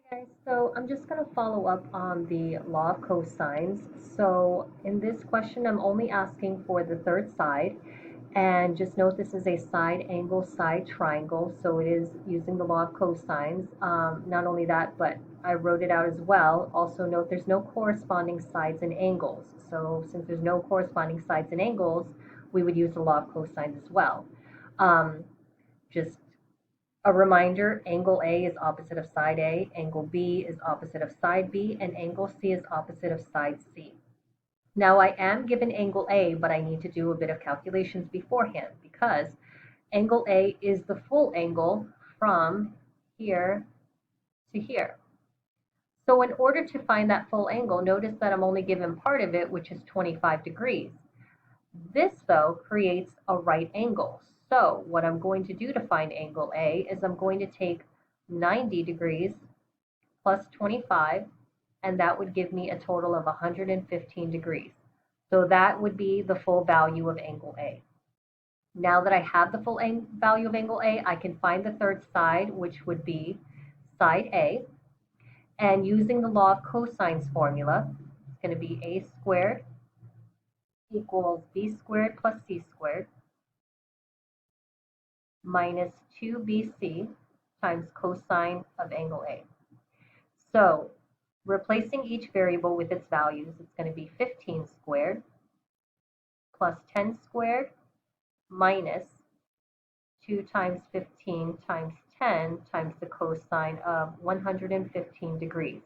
Okay, so I'm just going to follow up on the law of cosines. So in this question, I'm only asking for the third side. And just note this is a side angle side triangle, so it is using the law of cosines. Not only that, but I wrote it out as well. Also note there's no corresponding sides and angles. So since there's no corresponding sides and angles, we would use the law of cosines as well. Just a reminder, angle A is opposite of side A, angle B is opposite of side B, and angle C is opposite of side C. Now I am given angle A, but I need to do a bit of calculations beforehand because angle A is the full angle from here to here. So in order to find that full angle, notice that I'm only given part of it, which is 25 degrees. This, though, creates a right angle. So what I'm going to do to find angle A is I'm going to take 90 degrees plus 25, and that would give me a total of 115 degrees. So that would be the full value of angle A. Now that I have the full value of angle A, I can find the third side, which would be side A. And using the law of cosines formula, it's going to be A squared equals B squared plus C squared minus 2BC times cosine of angle A. So replacing each variable with its values, it's going to be 15 squared plus 10 squared minus 2 times 15 times 10 times the cosine of 115 degrees.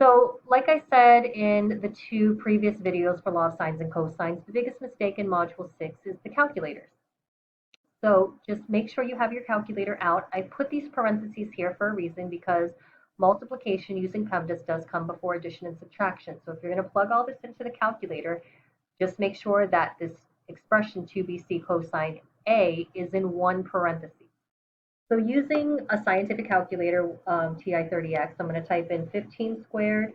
So like I said in the two previous videos for law of sines and cosines, the biggest mistake in Module 6 is the calculators. So just make sure you have your calculator out. I put these parentheses here for a reason because multiplication using PEMDAS does come before addition and subtraction. So if you're going to plug all this into the calculator, just make sure that this expression 2BC cosine A is in one parenthesis. So using a scientific calculator, TI-30X, I'm going to type in 15 squared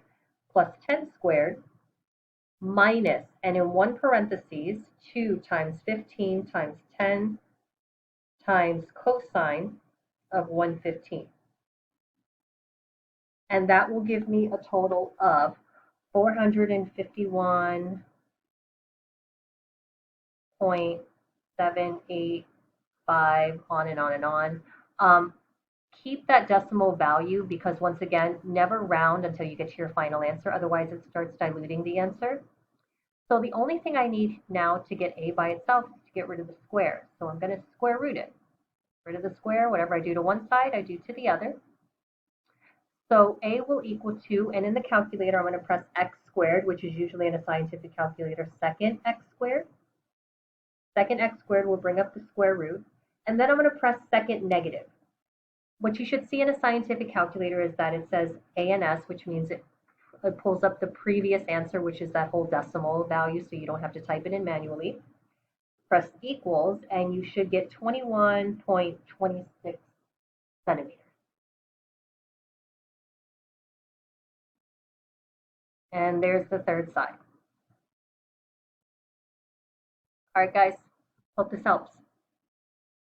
plus 10 squared minus, and in one parentheses, 2 times 15 times 10 times cosine of 115. And that will give me a total of 451.785, on and on and on. Keep that decimal value because once again, never round until you get to your final answer. Otherwise, it starts diluting the answer. So the only thing I need now to get A by itself is to get rid of the square. So I'm going to square root it. Rid of the square, whatever I do to one side, I do to the other. So A will equal to, and in the calculator, I'm going to press x squared, which is usually in a scientific calculator, second x squared. Second x squared will bring up the square root. And then I'm going to press second negative. What you should see in a scientific calculator is that it says ANS, which means it pulls up the previous answer, which is that whole decimal value, so you don't have to type it in manually. Press equals, and you should get 21.26 centimeters. And there's the third side. All right, guys, hope this helps.